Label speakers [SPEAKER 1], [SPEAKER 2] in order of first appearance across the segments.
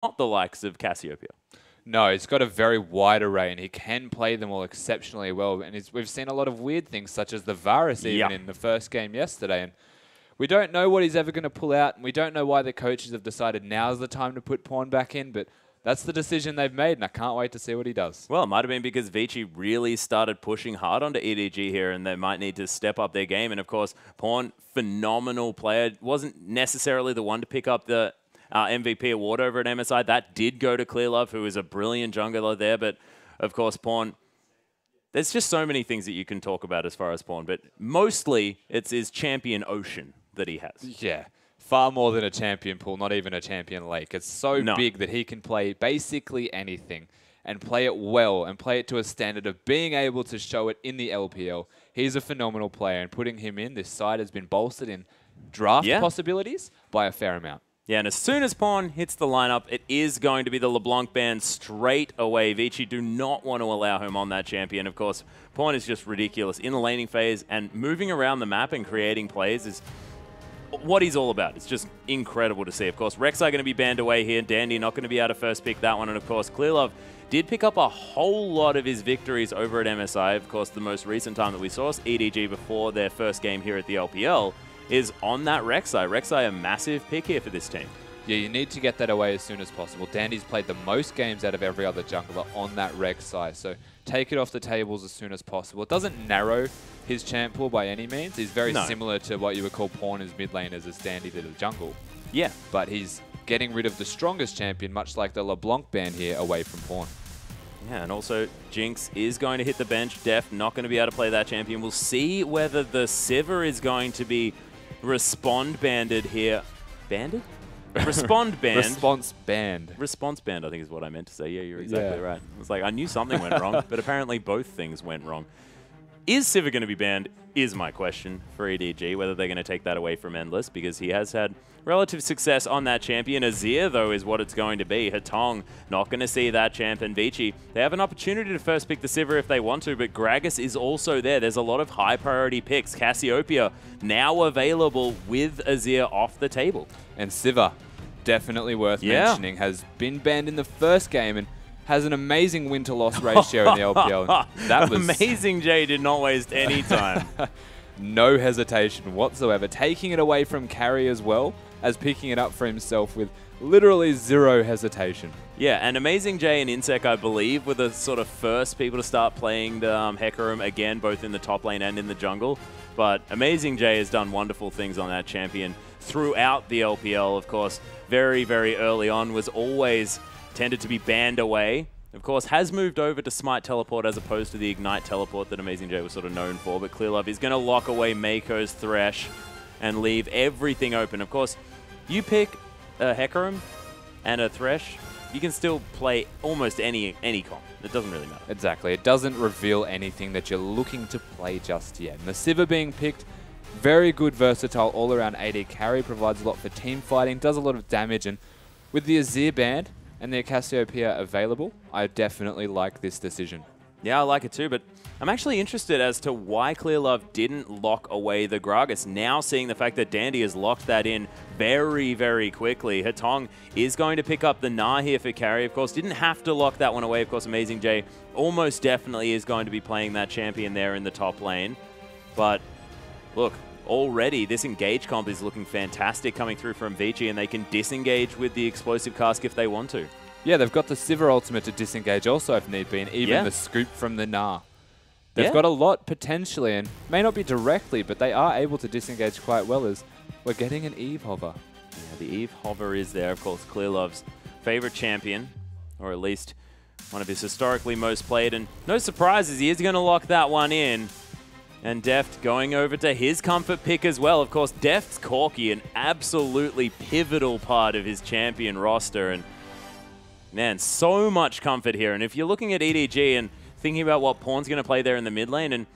[SPEAKER 1] not the likes of Cassiopeia.
[SPEAKER 2] No, he's got a very wide array, and he can play them all exceptionally well. And we've seen a lot of weird things, such as the Varus even in the first game yesterday. And we don't know what he's ever going to pull out, and we don't know why the coaches have decided now's the time to put Pawn back in, but that's the decision they've made, and I can't wait to see what he does.
[SPEAKER 1] Well, it might have been because Vici really started pushing hard onto EDG here, and they might need to step up their game. And, of course, Pawn, phenomenal player, wasn't necessarily the one to pick up the MVP award over at MSI. That did go to Clearlove, who is a brilliant jungler there. But, of course, Pawn, there's just so many things that you can talk about as far as Pawn. But mostly, it's his champion ocean that he has.
[SPEAKER 2] Yeah, far more than a champion pool, not even a champion lake. It's so big that he can play basically anything and play it well and play it to a standard of being able to show it in the LPL. He's a phenomenal player, and putting him in, this side has been bolstered in draft possibilities by a fair amount.
[SPEAKER 1] Yeah, and as soon as Pawn hits the lineup, it is going to be the LeBlanc band straight away. Vici do not want to allow him on that champion. Of course, Pawn is just ridiculous in the laning phase, and moving around the map and creating plays is what he's all about. It's just incredible to see. Of course, Rek'Sai going to be banned away here. Dandy not going to be able to first pick that one. And of course, Clearlove did pick up a whole lot of his victories over at MSI. Of course, the most recent time that we saw EDG before their first game here at the LPL is on that Rek'Sai. Rek'Sai a massive pick here for this team.
[SPEAKER 2] Yeah, you need to get that away as soon as possible. Dandy's played the most games out of every other jungler on that Rek'Sai, so take it off the tables as soon as possible. It doesn't narrow his champ pool by any means. He's very similar to what you would call Pawn as mid laners as Dandy did the jungle.
[SPEAKER 1] Yeah.
[SPEAKER 2] But he's getting rid of the strongest champion, much like the LeBlanc ban here, away from Pawn.
[SPEAKER 1] Yeah, and also Jinx is going to hit the bench. Def not going to be able to play that champion. We'll see whether the Sivir is going to be respond banded here. Banded? Respond banned.
[SPEAKER 2] Response banned.
[SPEAKER 1] Response banned, I think is what I meant to say. Yeah, you're exactly right. It's like I knew something went wrong, but apparently both things went wrong. Is Sivir going to be banned is my question for EDG, whether they're going to take that away from Endless, because he has had relative success on that champion. Azir, though, is what it's going to be. Hatong not going to see that champ, and Vici, they have an opportunity to first pick the Sivir if they want to, but Gragas is also there. There's a lot of high-priority picks. Cassiopeia now available with Azir off the table.
[SPEAKER 2] And Sivir, definitely worth mentioning, has been banned in the first game and has an amazing win-to-loss ratio in the LPL.
[SPEAKER 1] That was Amazing J did not waste any time.
[SPEAKER 2] No hesitation whatsoever. Taking it away from carry as well as picking it up for himself with literally zero hesitation.
[SPEAKER 1] Yeah, and Amazing J and Insec, I believe, were the sort of first people to start playing the Hecarim again, both in the top lane and in the jungle. But Amazing J has done wonderful things on that champion throughout the LPL. Of course, very, very early on was always tended to be banned away. Of course, has moved over to Smite Teleport as opposed to the Ignite Teleport that Amazing J was sort of known for. But Clearlove is going to lock away Mako's Thresh and leave everything open. Of course, you pick a Hecarim and a Thresh, you can still play almost any comp. It doesn't really matter.
[SPEAKER 2] Exactly. It doesn't reveal anything that you're looking to play just yet. And the Sivir being picked, very good, versatile, all-around AD carry, provides a lot for team fighting, does a lot of damage, and with the Azir band and the Cassiopeia available, I definitely like this decision.
[SPEAKER 1] Yeah, I like it too, but I'm actually interested as to why Clearlove didn't lock away the Gragas. Now seeing the fact that Dandy has locked that in very, very quickly. Hatong is going to pick up the Gnar here for carry. Of course, didn't have to lock that one away. Of course, Amazing J almost definitely is going to be playing that champion there in the top lane. But look, already this engage comp is looking fantastic coming through from Vici, and they can disengage with the explosive cask if they want to.
[SPEAKER 2] Yeah, they've got the Sivir ultimate to disengage also if need be, and even the scoop from the Gnar. They've got a lot potentially, and may not be directly, but they are able to disengage quite well as we're getting an Eve Hover.
[SPEAKER 1] Yeah, the Eve Hover is there, of course, Clearlove's favorite champion, or at least one of his historically most played, and no surprises, he is going to lock that one in. And Deft going over to his comfort pick as well. Of course, Deft's Corki, an absolutely pivotal part of his champion roster. And man, so much comfort here. And if you're looking at EDG and thinking about what Pawn's going to play there in the mid lane, and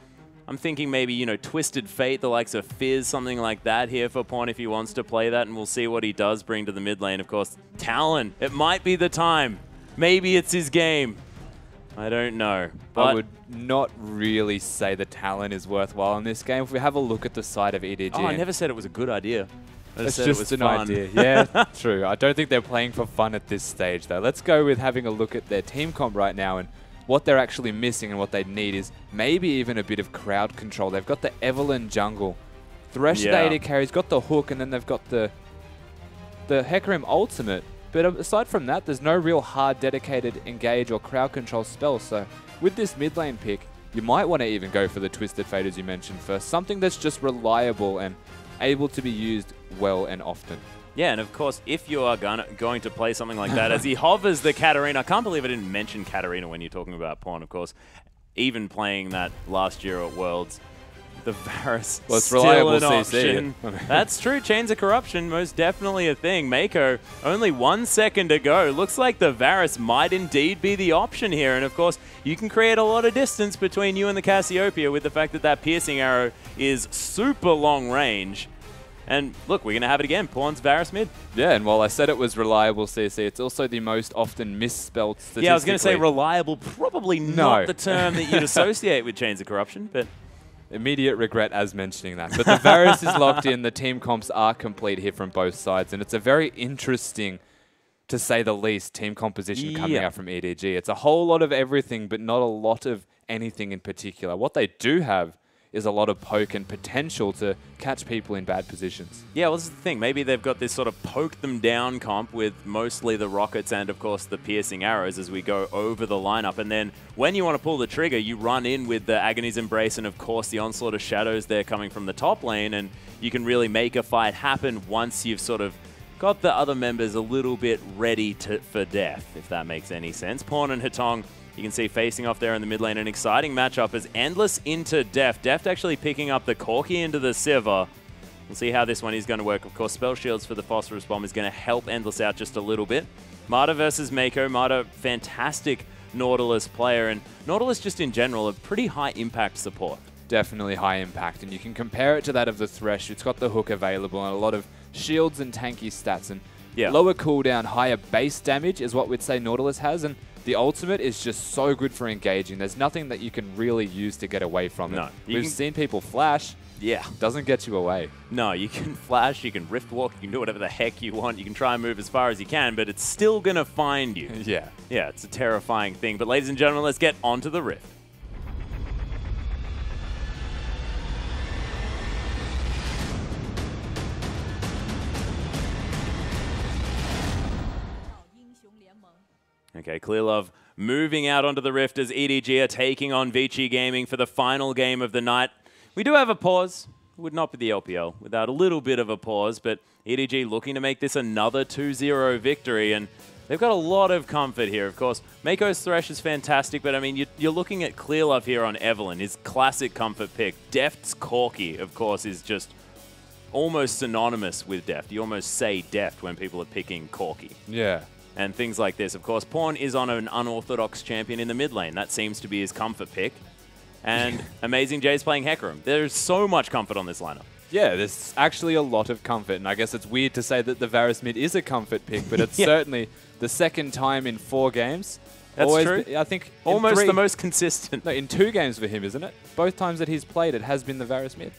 [SPEAKER 1] I'm thinking maybe, you know, Twisted Fate, the likes of Fizz, something like that here for Pawn if he wants to play that. And we'll see what he does bring to the mid lane. Of course, Talon, it might be the time. Maybe it's his game. I don't know. But
[SPEAKER 2] I would not really say the Talon is worthwhile in this game. If we have a look at the side of EDG.
[SPEAKER 1] Oh, I never said it was a good idea.
[SPEAKER 2] It's just an idea. Yeah, true. I don't think they're playing for fun at this stage, though. Let's go with having a look at their team comp right now, and what they're actually missing and what they need is maybe even a bit of crowd control. They've got the Evelyn jungle. Thresh the AD carry's got the hook, and then they've got the Hecarim ultimate. But aside from that, there's no real hard, dedicated engage or crowd control spell. So with this mid lane pick, you might want to even go for the Twisted Fate, as you mentioned first. Something that's just reliable and able to be used well and often. Yeah, and of course, if you are going to play something like that, as he hovers the Katarina, I can't believe I didn't mention Katarina when you're talking about Pawn, of course. Even playing that last year at Worlds, the Varus still an option. That's true. Chains of Corruption, most definitely a thing. Mako, only 1 second to go. Looks like the Varus might indeed be the option here. And of course, you can create a lot of distance between you and the Cassiopeia with the fact that that piercing arrow is super long range. And look, we're going to have it again. Pawn's Varus mid. Yeah, and while I said it was reliable CC, it's also the most often misspelled statistically. Yeah, I was going to say reliable, probably not the term that you'd associate with Chains of Corruption, but immediate regret as mentioning that. But the Varus is locked in. The team comps are complete here from both sides. And it's a very interesting, to say the least, team composition coming out from EDG. It's a whole lot of everything, but not a lot of anything in particular. What they do have is a lot of poke and potential to catch people in bad positions. Yeah, well, this is the thing. Maybe they've got this sort of poke them down comp with mostly the rockets and, of course, the piercing arrows as we go over the lineup. And then when you want to pull the trigger, you run in with the Agony's Embrace and, of course, the Onslaught of Shadows there coming from the top lane. And you can really make a fight happen once you've sort of got the other members a little bit ready for death, if that makes any sense. Pawn and Hatong, you can see facing off there in the mid lane. An exciting matchup as Endless into Deft. Deft actually picking up the Corki into the Sivir. We'll see how this one is going to work. Of course, Spell Shields for the Phosphorus Bomb is going to help Endless out just a little bit. Marta versus Mako. Marta, fantastic Nautilus player. And Nautilus just in general, a pretty high impact support. Definitely high impact. And you can compare it to that of the Thresh. It's got the hook available and a lot of shields and tanky stats. And lower cooldown, higher base damage is what we'd say Nautilus has. And the ultimate is just so good for engaging. There's nothing that you can really use to get away from it. We've seen people flash. Yeah. Doesn't get you away. No, you can flash, you can rift walk, you can do whatever the heck you want. You can try and move as far as you can, but it's still going to find you. Yeah. Yeah, it's a terrifying thing. But ladies and gentlemen, let's get onto the rift. Okay, Clearlove moving out onto the Rift as EDG are taking on Vici Gaming for the final game of the night. We do have a pause. It would not be the LPL without a little bit of a pause, but EDG looking to make this another 2-0 victory, and they've got a lot of comfort here. Of course, Mako's Thresh is fantastic, but I mean, you're looking at Clearlove here on Evelyn, his classic comfort pick. Deft's Corki, of course, is just almost synonymous with Deft. You almost say Deft when people are picking Corki. Yeah. And things like this. Of course, Pawn is on an unorthodox champion in the mid lane. That seems to be his comfort pick. And Amazing Jay's playing Hecarim. There's so much comfort on this lineup. Yeah, there's actually a lot of comfort. And I guess it's weird to say that the Varus mid is a comfort pick, but it's certainly the second time in 4 games. That's true. I think almost the most consistent. No, in 2 games for him, isn't it? Both times that he's played, it has been the Varus mid.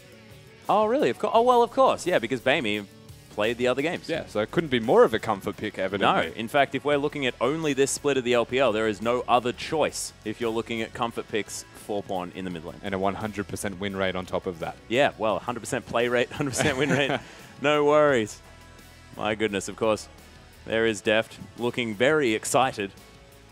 [SPEAKER 2] Oh, really? Of course. Oh, well, of course. Yeah, because Bamey played the other games. Yeah, so it couldn't be more of a comfort pick, evidently. No, in fact, if we're looking at only this split of the LPL, there is no other choice if you're looking at comfort picks for Pawn in the mid lane. And a 100% win rate on top of that. Yeah, well, 100% play rate, 100% win rate. No worries. My goodness, of course, there is Deft looking very excited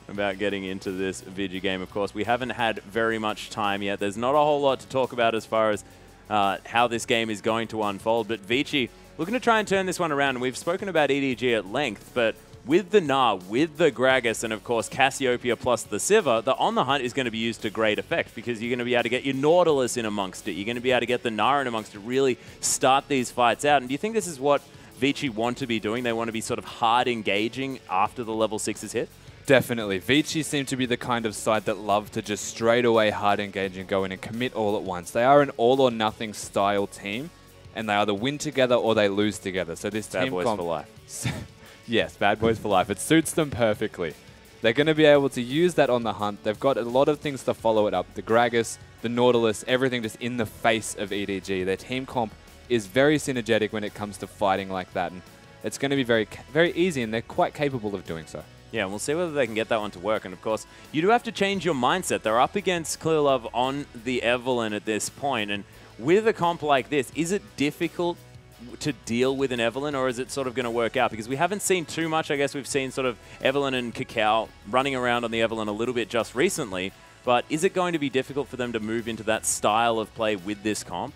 [SPEAKER 2] about getting into this Vici game. Of course, we haven't had very much time yet. There's not a whole lot to talk about as far as how this game is going to unfold, but Vici looking to try and turn this one around. And we've spoken about EDG at length, but with the Gnar, with the Gragas, and of course Cassiopeia plus the Sivir, the On the Hunt is going to be used to great effect because you're going to be able to get your Nautilus in amongst it. You're going to be able to get the Gnar in amongst it, really start these fights out. And do you think this is what Vici want to be doing? They want to be sort of hard engaging after the level 6 is hit? Definitely. Vici seem to be the kind of side that love to just straight away hard engage and go in and commit all at once. They are an all or nothing style team, and they either win together or they lose together. So this team... Bad boys for life. Yes, bad boys for life. It suits them perfectly. They're going to be able to use that on the hunt. They've got a lot of things to follow it up. The Gragas, the Nautilus, everything just in the face of EDG. Their team comp is very synergetic when it comes to fighting like that. And it's going to be very, very easy, and they're quite capable of doing so.
[SPEAKER 1] Yeah, and we'll see whether they can get that one to work. And of course, you do have to change your mindset. They're up against Clearlove on the Evelynn at this point. And with a comp like this, is it difficult to deal with an Evelynn, or is it sort of going to work out? Because we haven't seen too much. I guess we've seen sort of Evelynn and Kakao running around on the Evelynn a little bit just recently. But is it going to be difficult for them to move into that style of play with this comp?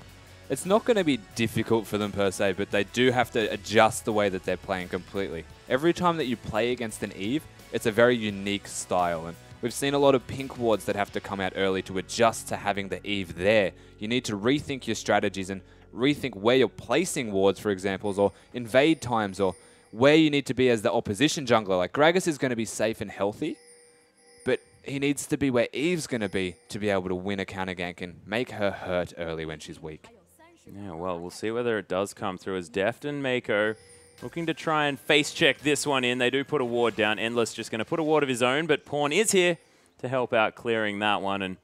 [SPEAKER 2] It's not going to be difficult for them per se, but they do have to adjust the way that they're playing completely. Every time that you play against an Eve, it's a very unique style. And we've seen a lot of pink wards that have to come out early to adjust to having the Eve there. You need to rethink your strategies and rethink where you're placing wards, for example, or invade times, or where you need to be as the opposition jungler. Like, Gragas is going to be safe and healthy, but he needs to be where Eve's going to be able to win a counter gank and make her hurt early when she's weak.
[SPEAKER 1] Yeah, well, we'll see whether it does come through, as Deft and Mako looking to try and face check this one in. They do put a ward down. Endless just going to put a ward of his own, but Pawn is here to help out clearing that one. And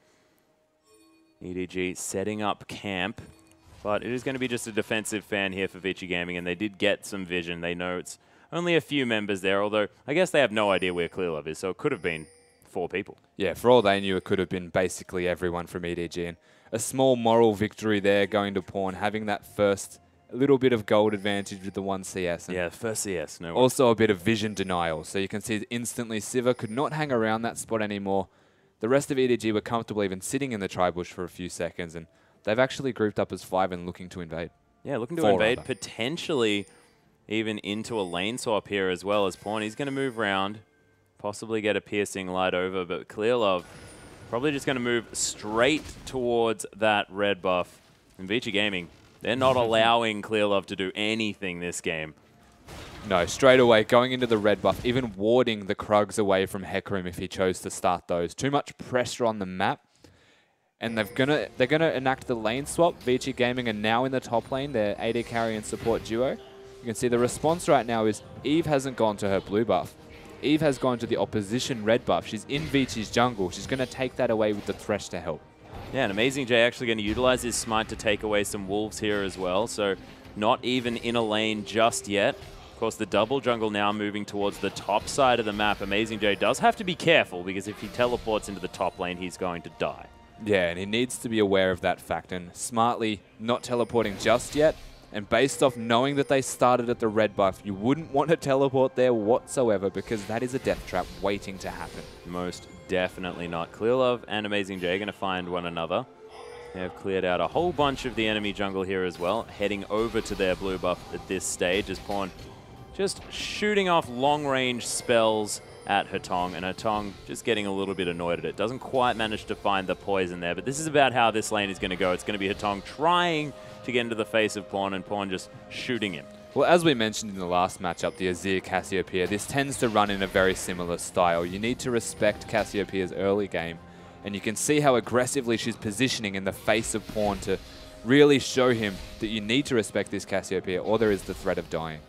[SPEAKER 1] EDG setting up camp. But it is going to be just a defensive fan here for Vici Gaming, and they did get some vision. They know it's only a few members there, although I guess they have no idea where Clearlove is, so it could have been 4 people.
[SPEAKER 2] Yeah, for all they knew, it could have been basically everyone from EDG. And a small moral victory there going to Pawn, having that first little bit of gold advantage with the 1 CS. And
[SPEAKER 1] yeah, first CS. No.
[SPEAKER 2] Also a bit of vision denial. So you can see instantly Sivir could not hang around that spot anymore. The rest of EDG were comfortable even sitting in the tri-bush for a few seconds, and they've actually grouped up as 5 and looking to invade.
[SPEAKER 1] Yeah, looking to invade, potentially even into a lane swap here as well as Pawn. He's going to move around, possibly get a piercing light over, but Clearlove probably just going to move straight towards that red buff. And Vici Gaming, they're not allowing Clearlove to do anything this game.
[SPEAKER 2] No, straight away, going into the red buff, even warding the Krugs away from Hecarim if he chose to start those. Too much pressure on the map. And they're gonna enact the lane swap. Vici Gaming are now in the top lane. They're AD carry and support duo. You can see the response right now is Eve hasn't gone to her blue buff. Eve has gone to the opposition red buff. She's in Vici's jungle. She's going to take that away with the Thresh to help.
[SPEAKER 1] Yeah, and Amazing J actually going to utilize his smite to take away some wolves here as well. So not even in a lane just yet. Of course, the double jungle now moving towards the top side of the map. Amazing J does have to be careful, because if he teleports into the top lane, he's going to die.
[SPEAKER 2] Yeah, and he needs to be aware of that fact and smartly not teleporting just yet. And based off knowing that they started at the red buff, you wouldn't want to teleport there whatsoever, because that is a death trap waiting to happen.
[SPEAKER 1] Most definitely not. Clearlove and Amazing J are going to find one another. They have cleared out a whole bunch of the enemy jungle here as well, heading over to their blue buff at this stage as Pawn just shooting off long-range spells at Hetong, and Hetong just getting a little bit annoyed at it. Doesn't quite manage to find the poison there, but this is about how this lane is going to go. It's going to be Hetong trying to get into the face of Pawn, and Pawn just shooting him.
[SPEAKER 2] Well, as we mentioned in the last matchup, the Azir Cassiopeia, this tends to run in a very similar style. You need to respect Cassiopeia's early game, and you can see how aggressively she's positioning in the face of Pawn to really show him that you need to respect this Cassiopeia, or there is the threat of dying.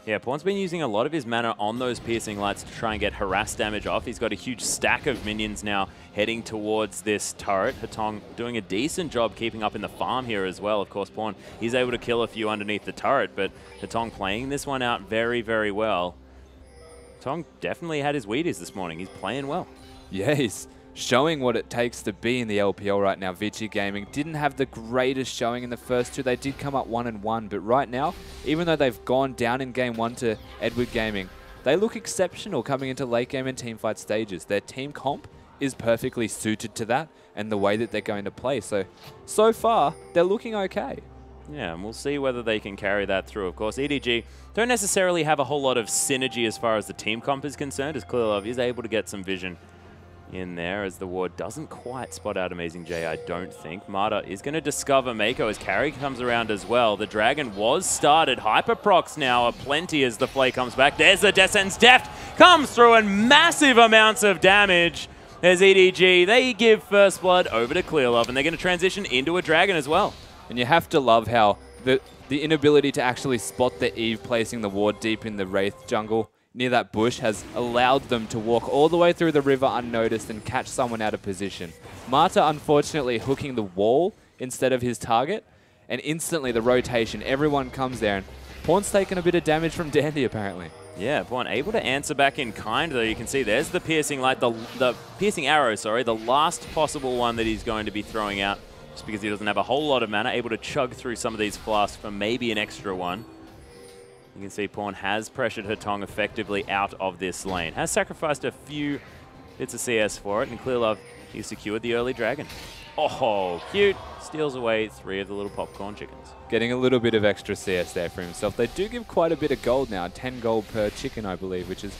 [SPEAKER 1] Yeah, Pawn's been using a lot of his mana on those piercing lights to try and get harass damage off. He's got a huge stack of minions now heading towards this turret. Hetong doing a decent job keeping up in the farm here as well. Of course, Pawn, he's able to kill a few underneath the turret, but Hetong playing this one out very, very well. Hetong definitely had his Wheaties this morning. He's playing well.
[SPEAKER 2] Yeah, he's showing what it takes to be in the LPL right now. Vici Gaming didn't have the greatest showing in the first 2. They did come up 1-1, but right now, even though they've gone down in game 1 to Edward Gaming, they look exceptional coming into late game and teamfight stages. Their team comp is perfectly suited to that and the way that they're going to play. So far, they're looking okay.
[SPEAKER 1] Yeah, and we'll see whether they can carry that through. Of course, EDG don't necessarily have a whole lot of synergy as far as the team comp is concerned, as Clearlove is able to get some vision in there as the ward doesn't quite spot out Amazing J, I don't think. Marta is going to discover Mako as carry comes around as well. The Dragon was started. Hyperprocs now are plenty as the play comes back. There's the Descent's Deft. Comes through and massive amounts of damage. There's EDG. They give first blood over to Clearlove, and they're going to transition into a Dragon as well.
[SPEAKER 2] And you have to love how the inability to actually spot the Eve placing the ward deep in the Wraith jungle near that bush has allowed them to walk all the way through the river unnoticed and catch someone out of position. Marta, unfortunately, hooking the wall instead of his target, and instantly the rotation, everyone comes there, and Pawn's taken a bit of damage from Dandy apparently.
[SPEAKER 1] Yeah, Pawn able to answer back in kind, though. You can see there's the piercing light, the piercing arrow, sorry, the last possible one that he's going to be throwing out, just because he doesn't have a whole lot of mana, able to chug through some of these flasks for maybe an extra one. You can see Pawn has pressured Hetong effectively out of this lane, has sacrificed a few bits of CS for it, and Clearlove, he secured the early dragon. Oh, cute. Steals away 3 of the little popcorn chickens.
[SPEAKER 2] Getting a little bit of extra CS there for himself. They do give quite a bit of gold now, 10 gold per chicken, I believe, which is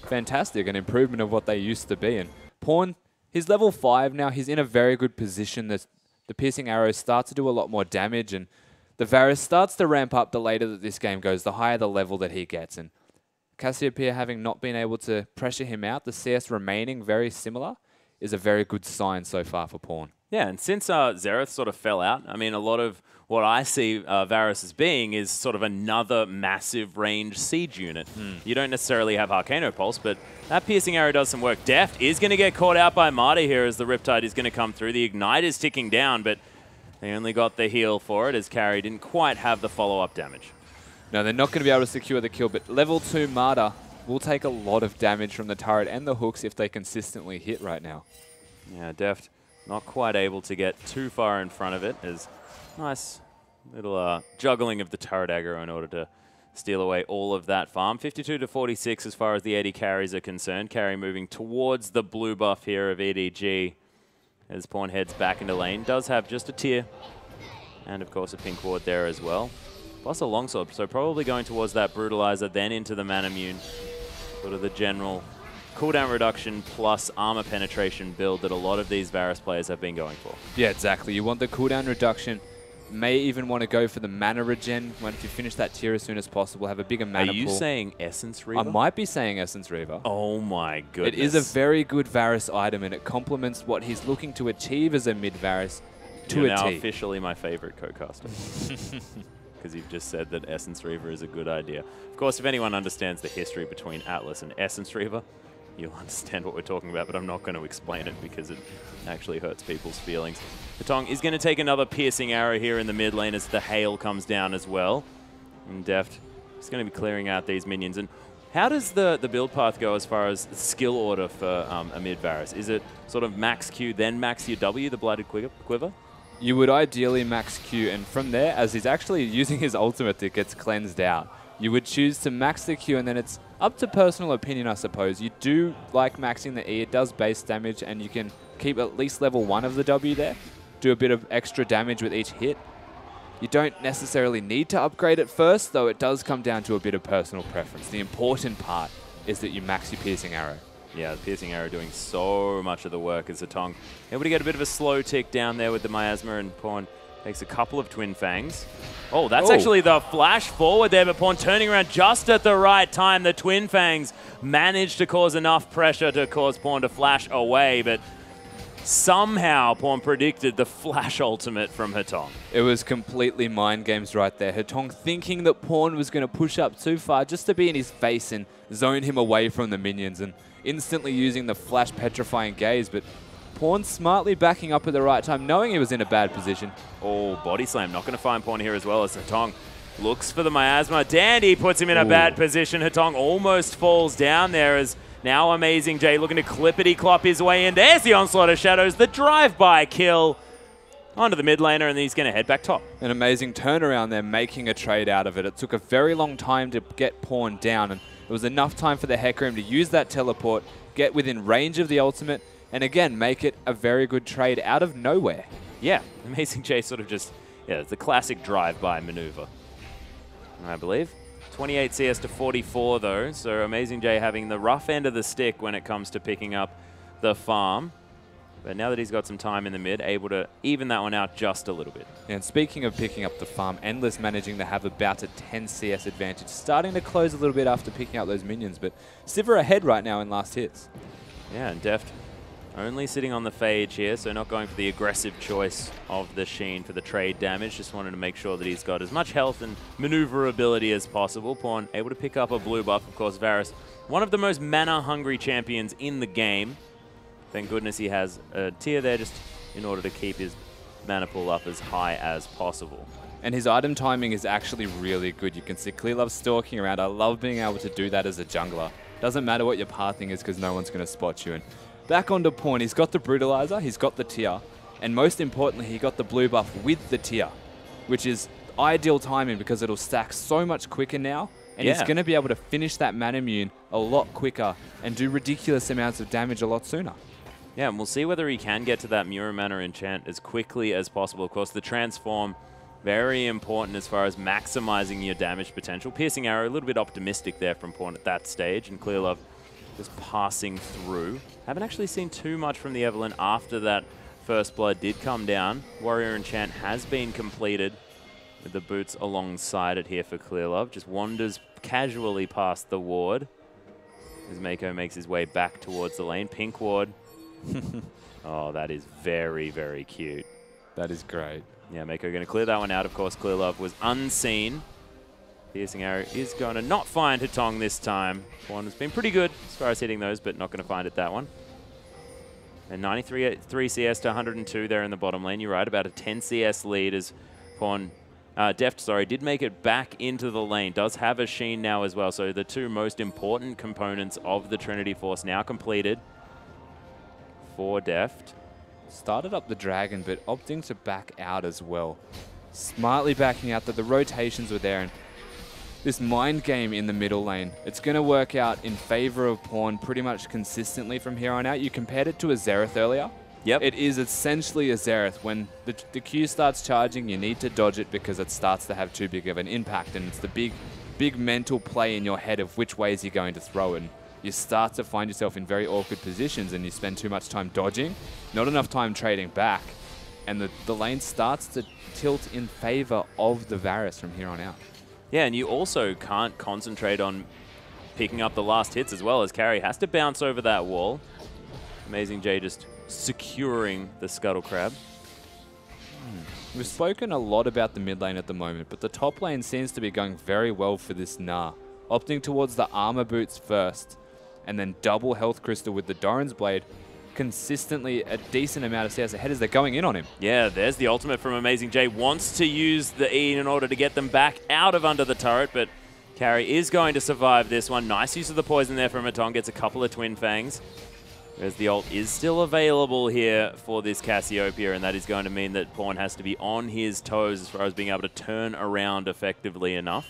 [SPEAKER 2] fantastic, an improvement of what they used to be. And Pawn, he's level 5 now. He's in a very good position. The piercing arrows start to do a lot more damage, and the Varus starts to ramp up the later that this game goes, the higher the level that he gets. And Cassiopeia, having not been able to pressure him out, the CS remaining very similar, is a very good sign so far for Pawn.
[SPEAKER 1] Yeah, and since Xerath sort of fell out, I mean, a lot of what I see Varus as being is sort of another massive range siege unit. You don't necessarily have Arcano Pulse, but that piercing arrow does some work. Deft is going to get caught out by Marty here as the Riptide is going to come through. The Ignite is ticking down, but they only got the heal for it as Carry didn't quite have the follow-up damage.
[SPEAKER 2] No, they're not going to be able to secure the kill, but level 2 Marta will take a lot of damage from the turret and the hooks if they consistently hit right now.
[SPEAKER 1] Yeah, Deft not quite able to get too far in front of it. As nice little juggling of the turret aggro in order to steal away all of that farm. 52 to 46 as far as the AD carries are concerned. Carry moving towards the blue buff here of EDG as Pawn heads back into lane. Does have just a tier and of course a pink ward there as well. Plus a longsword, so probably going towards that brutalizer, then into the Manamune. Sort of the general cooldown reduction plus armor penetration build that a lot of these Varus players have been going for.
[SPEAKER 2] Yeah, exactly. You want the cooldown reduction. May even want to go for the mana regen when if you finish that tier as soon as possible, have a bigger mana pool.
[SPEAKER 1] Are you saying Essence Reaver?
[SPEAKER 2] I might be saying Essence Reaver.
[SPEAKER 1] Oh my goodness.
[SPEAKER 2] It is a very good Varus item and it complements what he's looking to achieve as a mid Varus to
[SPEAKER 1] You're
[SPEAKER 2] a
[SPEAKER 1] now
[SPEAKER 2] T.
[SPEAKER 1] officially my favorite co-caster. Because you've just said that Essence Reaver is a good idea. Of course, if anyone understands the history between Atlas and Essence Reaver, you'll understand what we're talking about, but I'm not going to explain it because it actually hurts people's feelings. Hetong is going to take another piercing arrow here in the mid lane as the hail comes down as well. And Deft is going to be clearing out these minions. And how does the build path go as far as skill order for a mid Varus? Is it sort of max Q, then max your W, the Blighted Quiver?
[SPEAKER 2] You would ideally max Q, and from there, as he's actually using his ultimate that gets cleansed out, you would choose to max the Q, and then it's up to personal opinion, I suppose. You do like maxing the E. It does base damage, and you can keep at least level 1 of the W there. Do a bit of extra damage with each hit. You don't necessarily need to upgrade it first, though it does come down to a bit of personal preference. The important part is that you max your piercing arrow.
[SPEAKER 1] Yeah, the piercing arrow doing so much of the work as Hetong able to get a bit of a slow tick down there with the miasma, and Pawn takes a couple of Twin Fangs. Oh, that's actually the flash forward there, but Pawn turning around just at the right time. The Twin Fangs managed to cause enough pressure to cause Pawn to flash away, but somehow Pawn predicted the flash ultimate from Hetong.
[SPEAKER 2] It was completely mind games right there. Hetong thinking that Pawn was going to push up too far just to be in his face and zone him away from the minions, and instantly using the flash petrifying gaze, but Pawn smartly backing up at the right time, knowing he was in a bad position.
[SPEAKER 1] Oh, body slam. Not going to find Pawn here as well as Hetong looks for the miasma. Dandy puts him in a bad position. Hetong almost falls down there as now Amazing J looking to clippity-clop his way in. There's the Onslaught of Shadows, the drive-by kill onto the mid laner, and then he's going to head back top.
[SPEAKER 2] An amazing turnaround there, making a trade out of it. It took a very long time to get Pawn down, and it was enough time for the Hecarim to use that teleport, get within range of the ultimate, and again, make it a very good trade out of nowhere.
[SPEAKER 1] Yeah, Amazing J sort of just, it's the classic drive-by maneuver, I believe. 28 CS to 44 though, so Amazing J having the rough end of the stick when it comes to picking up the farm. But now that he's got some time in the mid, able to even that one out just a little bit.
[SPEAKER 2] And speaking of picking up the farm, Endless managing to have about a 10 CS advantage, starting to close a little bit after picking up those minions, but Sivir ahead right now in last hits.
[SPEAKER 1] Yeah, and Deft only sitting on the Phage here, so not going for the aggressive choice of the Sheen for the trade damage. Just wanted to make sure that he's got as much health and maneuverability as possible. Pawn able to pick up a blue buff. Of course, Varus, one of the most mana-hungry champions in the game. Thank goodness he has a tier there just in order to keep his mana pool up as high as possible.
[SPEAKER 2] And his item timing is actually really good. You can see Clearlove stalking around. I love being able to do that as a jungler. Doesn't matter what your pathing is because no one's going to spot you. And back onto Pawn, he's got the Brutalizer, he's got the Tear, and most importantly, he got the blue buff with the Tear, which is ideal timing because it'll stack so much quicker now, and he's going to be able to finish that Manamune a lot quicker and do ridiculous amounts of damage a lot sooner.
[SPEAKER 1] Yeah, and we'll see whether he can get to that Mirror Mana enchant as quickly as possible. Of course, the Transform, very important as far as maximizing your damage potential. Piercing Arrow, a little bit optimistic there from Pawn at that stage, and Clearlove just passing through. Haven't actually seen too much from the Evelynn after that First Blood did come down. Warrior Enchant has been completed with the boots alongside it here for Clearlove. Just wanders casually past the ward as Mako makes his way back towards the lane. Pink ward. Oh, that is very, very cute.
[SPEAKER 2] That is great.
[SPEAKER 1] Yeah, Mako going to clear that one out. Of course, Clearlove was unseen. Piercing Arrow is going to not find Hatong this time. Pawn has been pretty good as far as hitting those, but not going to find it that one. And 93 CS to 102 there in the bottom lane. You're right, about a 10 CS lead as Pawn, Deft, sorry, did make it back into the lane. Does have a Sheen now as well. So the two most important components of the Trinity Force now completed for Deft.
[SPEAKER 2] Started up the Dragon, but opting to back out as well. Smartly backing out that the rotations were there, and this mind game in the middle lane, it's going to work out in favor of Pawn pretty much consistently from here on out. You compared it to a Xerath earlier.
[SPEAKER 1] Yep.
[SPEAKER 2] It is essentially a Xerath. When the Q starts charging, you need to dodge it because it starts to have too big of an impact, and it's the big mental play in your head of which way is he going to throw it. And you start to find yourself in very awkward positions and you spend too much time dodging, not enough time trading back, and the lane starts to tilt in favor of the Varus from here on out.
[SPEAKER 1] Yeah, and you also can't concentrate on picking up the last hits as well, as Carry has to bounce over that wall. Amazing J just securing the Scuttle Crab.
[SPEAKER 2] We've spoken a lot about the mid lane at the moment, but the top lane seems to be going very well for this Gnar. Opting towards the armor boots first, and then double health crystal with the Doran's Blade. Consistently a decent amount of CS ahead as they're going in on him.
[SPEAKER 1] Yeah, there's the ultimate from Amazing J. Wants to use the E in order to get them back out of under the turret, but Carry is going to survive this one. Nice use of the poison there from Hatong. Gets a couple of Twin Fangs. Whereas the ult is still available here for this Cassiopeia, and that is going to mean that Pawn has to be on his toes as far as being able to turn around effectively enough.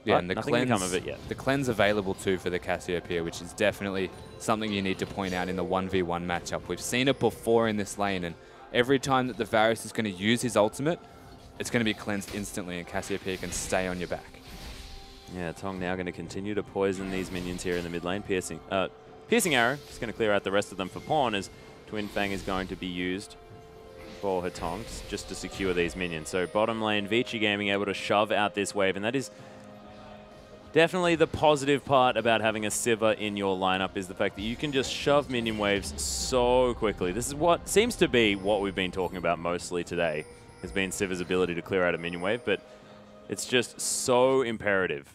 [SPEAKER 2] Yeah,
[SPEAKER 1] but
[SPEAKER 2] and the
[SPEAKER 1] nothing
[SPEAKER 2] cleanse,
[SPEAKER 1] can come of it yet.
[SPEAKER 2] The cleanse available too for the Cassiopeia, which is definitely something you need to point out in the 1v1 matchup. We've seen it before in this lane, and every time that the Varus is going to use his ultimate, it's going to be cleansed instantly, and Cassiopeia can stay on your back.
[SPEAKER 1] Yeah, Tong now going to continue to poison these minions here in the mid lane. Piercing Arrow is going to clear out the rest of them for Pawn, as Twin Fang is going to be used for Hatong just to secure these minions. So bottom lane, Vici Gaming able to shove out this wave, and that is definitely the positive part about having a Sivir in your lineup, is the fact that you can just shove minion waves so quickly. This is what seems to be what we've been talking about mostly today, has been Sivir's ability to clear out a minion wave, but it's just so imperative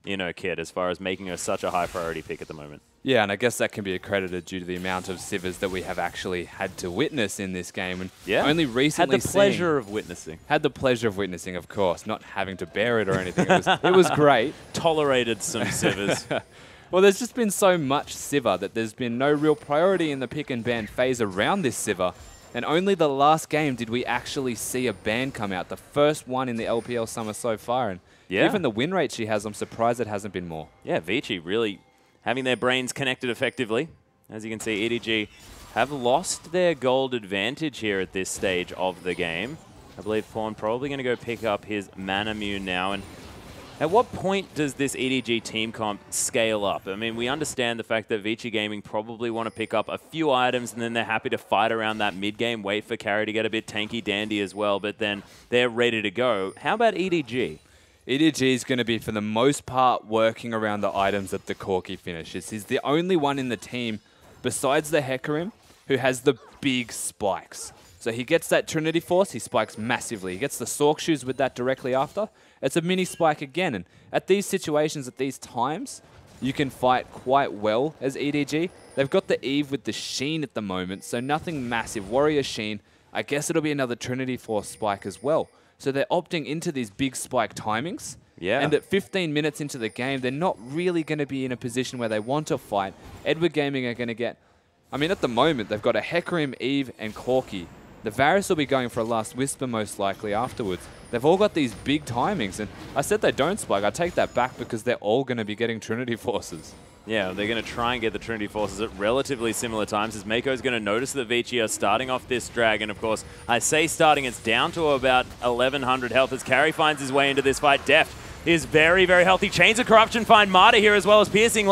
[SPEAKER 1] in her kit as far as making her such a high priority pick at the moment.
[SPEAKER 2] Yeah, and I guess that can be accredited due to the amount of Sivirs that we have actually had to witness in this game. And
[SPEAKER 1] yeah,
[SPEAKER 2] only recently
[SPEAKER 1] had the pleasure of witnessing.
[SPEAKER 2] Had the pleasure of witnessing, of course, not having to bear it or anything. It was great.
[SPEAKER 1] Tolerated some Sivirs.
[SPEAKER 2] Well, there's just been so much Sivir that there's been no real priority in the pick and ban phase around this Sivir. And only the last game did we actually see a ban come out, the first one in the LPL summer so far. And
[SPEAKER 1] yeah,
[SPEAKER 2] even the win rate she has, I'm surprised it hasn't been more.
[SPEAKER 1] Yeah, Vici really having their brains connected effectively. As you can see, EDG have lost their gold advantage here at this stage of the game. I believe Pawn probably going to go pick up his Manamune now. And at what point does this EDG team comp scale up? I mean, we understand the fact that Vici Gaming probably want to pick up a few items and then they're happy to fight around that mid-game, wait for Carry to get a bit tanky-dandy as well, but then they're ready to go. How about EDG?
[SPEAKER 2] EDG is going to be, for the most part, working around the items that the Corki finishes. He's the only one in the team, besides the Hecarim, who has the big spikes. So he gets that Trinity Force, he spikes massively. He gets the Sork Shoes with that directly after. It's a mini spike again. And at these situations, at these times, you can fight quite well as EDG. They've got the Eve with the Sheen at the moment, so nothing massive. Warrior Sheen. I guess it'll be another Trinity Force spike as well. So they're opting into these big spike timings.
[SPEAKER 1] Yeah.
[SPEAKER 2] And at 15 minutes into the game, they're not really going to be in a position where they want to fight. Edward Gaming are going to get... I mean, at the moment, they've got a Hecarim, Eve, and Corki. The Varus will be going for a Last Whisper most likely afterwards. They've all got these big timings, and I said they don't spike. I take that back because they're all going to be getting Trinity Forces.
[SPEAKER 1] Yeah, they're going to try and get the Trinity Forces at relatively similar times, as Mako's going to notice that Vici are starting off this Dragon. Of course, I say starting, it's down to about 1,100 health as Carry finds his way into this fight. Deft is very, very healthy. Chains of Corruption find Martyr here, as well as Piercing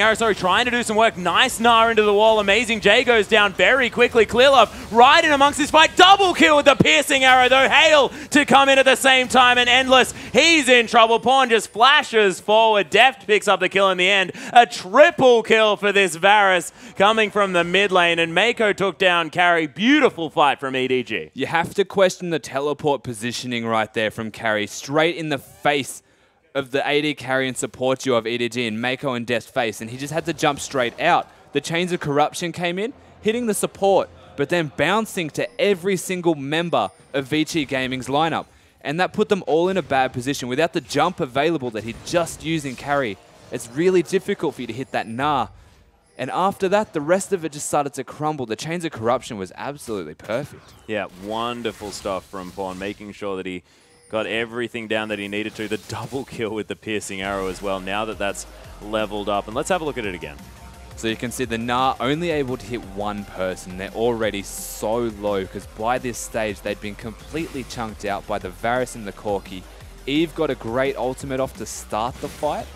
[SPEAKER 1] Arrow, sorry, trying to do some work. Nice Gnar into the wall. Amazing J goes down very quickly. Clearlove right in amongst this fight. Double kill with the Piercing Arrow, though. Hail to come in at the same time, and Endless, he's in trouble. Pawn just flashes forward. Deft picks up the kill in the end. A triple kill for this Varus coming from the mid lane, and Mako took down Carry. Beautiful fight from EDG.
[SPEAKER 2] You have to question the teleport positioning right there from Carry. Straight in the face of the AD carry and support duo of EDG and Mako and Death's face, and he just had to jump straight out. The Chains of Corruption came in, hitting the support, but then bouncing to every single member of Vici Gaming's lineup. And that put them all in a bad position. Without the jump available that he just used in carry, it's really difficult for you to hit that Gnar. And after that, the rest of it just started to crumble. The Chains of Corruption was absolutely perfect.
[SPEAKER 1] Yeah, wonderful stuff from Pawn, making sure that he got everything down that he needed to. The double kill with the Piercing Arrow as well, now that that's leveled up. And let's have a look at it again.
[SPEAKER 2] So you can see the Gnar only able to hit one person. They're already so low because by this stage, they'd been completely chunked out by the Varus and the Corki. Eve got a great ultimate off to start the fight.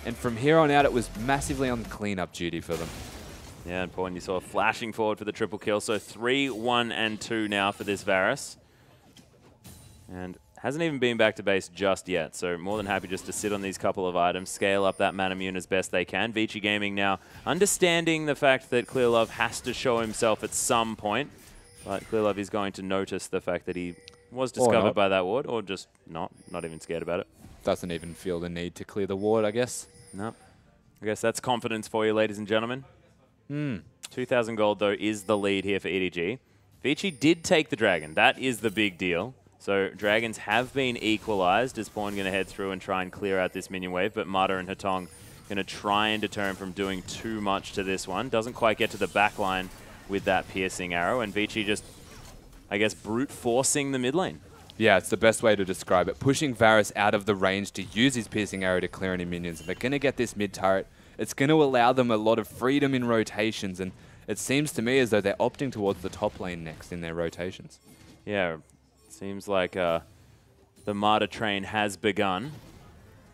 [SPEAKER 2] And from here on out, it was massively on cleanup duty for them.
[SPEAKER 1] Yeah, and Pawn, you saw flashing forward for the triple kill. So 3, 1, and 2 now for this Varus. And hasn't even been back to base just yet, so more than happy just to sit on these couple of items, scale up that Manamune as best they can. Vici Gaming now understanding the fact that Clearlove has to show himself at some point, but Clearlove is going to notice the fact that he was discovered by that ward, or just not even scared about it.
[SPEAKER 2] Doesn't even feel the need to clear the ward, I guess.
[SPEAKER 1] No. I guess that's confidence for you, ladies and gentlemen. 2,000 gold, though, is the lead here for EDG. Vici did take the Dragon. That is the big deal. So Dragons have been equalized as Pawn going to head through and try and clear out this minion wave, but Mata and Hatong going to try and deter him from doing too much to this one. Doesn't quite get to the back line with that Piercing Arrow, and Vici just, I guess, brute forcing the mid lane.
[SPEAKER 2] Yeah, it's the best way to describe it. Pushing Varus out of the range to use his Piercing Arrow to clear any minions. If they're going to get this mid turret, it's going to allow them a lot of freedom in rotations, and it seems to me as though they're opting towards the top lane next in their rotations.
[SPEAKER 1] Yeah. Seems like the Martyr train has begun.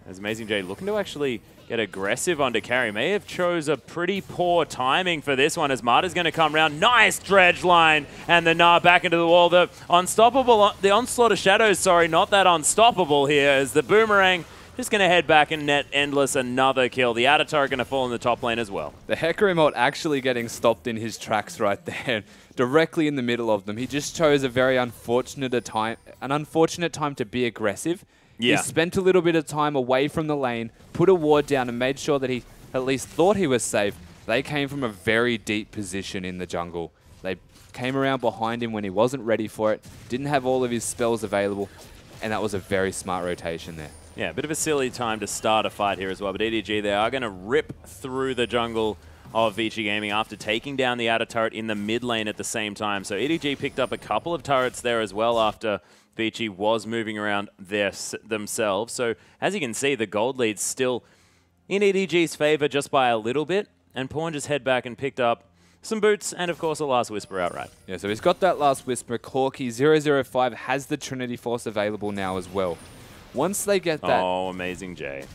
[SPEAKER 1] As Amazing J looking to actually get aggressive onto carry. May have chose a pretty poor timing for this one as Martyr's going to come around. Nice dredge line and the Gnar back into the wall. The Onslaught of Shadows, sorry, not that unstoppable here as the Boomerang just going to head back and net Endless another kill. The outer turret going to fall in the top lane as well.
[SPEAKER 2] The Hecarim ult actually getting stopped in his tracks right there, directly in the middle of them. He just chose a very unfortunate time to be aggressive.
[SPEAKER 1] Yeah.
[SPEAKER 2] He spent a little bit of time away from the lane, put a ward down and made sure that he at least thought he was safe. They came from a very deep position in the jungle. They came around behind him when he wasn't ready for it, didn't have all of his spells available, and that was a very smart rotation there.
[SPEAKER 1] Yeah, a bit of a silly time to start a fight here as well, but EDG, they are going to rip through the jungle of Vici Gaming after taking down the outer turret in the mid lane at the same time. So EDG picked up a couple of turrets there as well after Vici was moving around themselves. So as you can see, the gold lead's still in EDG's favor just by a little bit, and Pawn just head back and picked up some boots and, of course, a Last Whisper outright.
[SPEAKER 2] Yeah, so he's got that Last Whisper. Corki 005 has the Trinity Force available now as well. Once they get that...
[SPEAKER 1] Oh, Amazing J.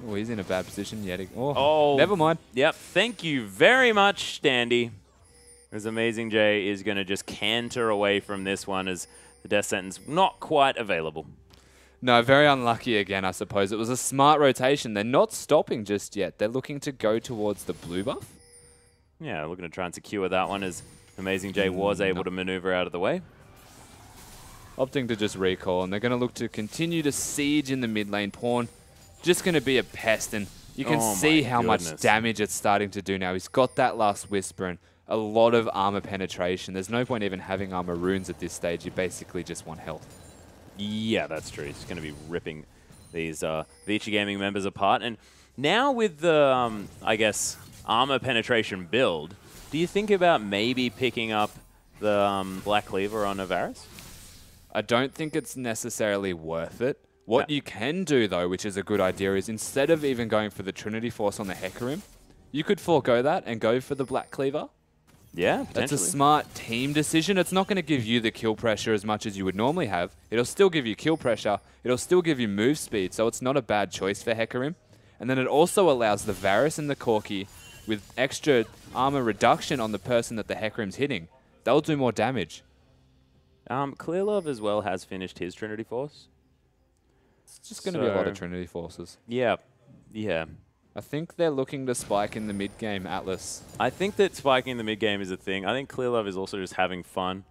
[SPEAKER 2] Oh, he's in a bad position yet. Oh, never mind.
[SPEAKER 1] Yep, thank you very much, Standy. As Amazing J is going to just canter away from this one as the death sentence not quite available.
[SPEAKER 2] No, very unlucky again, I suppose. It was a smart rotation. They're not stopping just yet. They're looking to go towards the blue buff.
[SPEAKER 1] Yeah, looking to try and secure that one as Amazing J was able to maneuver out of the way.
[SPEAKER 2] Opting to just recall, and they're going to look to continue to siege in the mid lane. Pawn just going to be a pest, and you can see how much damage it's starting to do now. He's got that Last Whisper and a lot of armor penetration. There's no point even having armor runes at this stage. You basically just want health.
[SPEAKER 1] Yeah, that's true. He's going to be ripping these Vici Gaming members apart. And now with the, I guess, armor penetration build, do you think about maybe picking up the Black Cleaver on Avaris?
[SPEAKER 2] I don't think it's necessarily worth it. What you can do, though, which is a good idea, is instead of even going for the Trinity Force on the Hecarim, you could forego that and go for the Black Cleaver.
[SPEAKER 1] Yeah, potentially.
[SPEAKER 2] That's a smart team decision. It's not going to give you the kill pressure as much as you would normally have. It'll still give you kill pressure. It'll still give you move speed, so it's not a bad choice for Hecarim. And then it also allows the Varus and the Corki with extra armor reduction on the person that the Hecarim's hitting. They'll do more damage.
[SPEAKER 1] Clearlove as well has finished his Trinity Force.
[SPEAKER 2] It's just going to be a lot of Trinity Forces.
[SPEAKER 1] Yeah, yeah.
[SPEAKER 2] I think they're looking to spike in the mid-game, Atlas.
[SPEAKER 1] I think that spiking in the mid-game is a thing. I think Clearlove is also just having fun.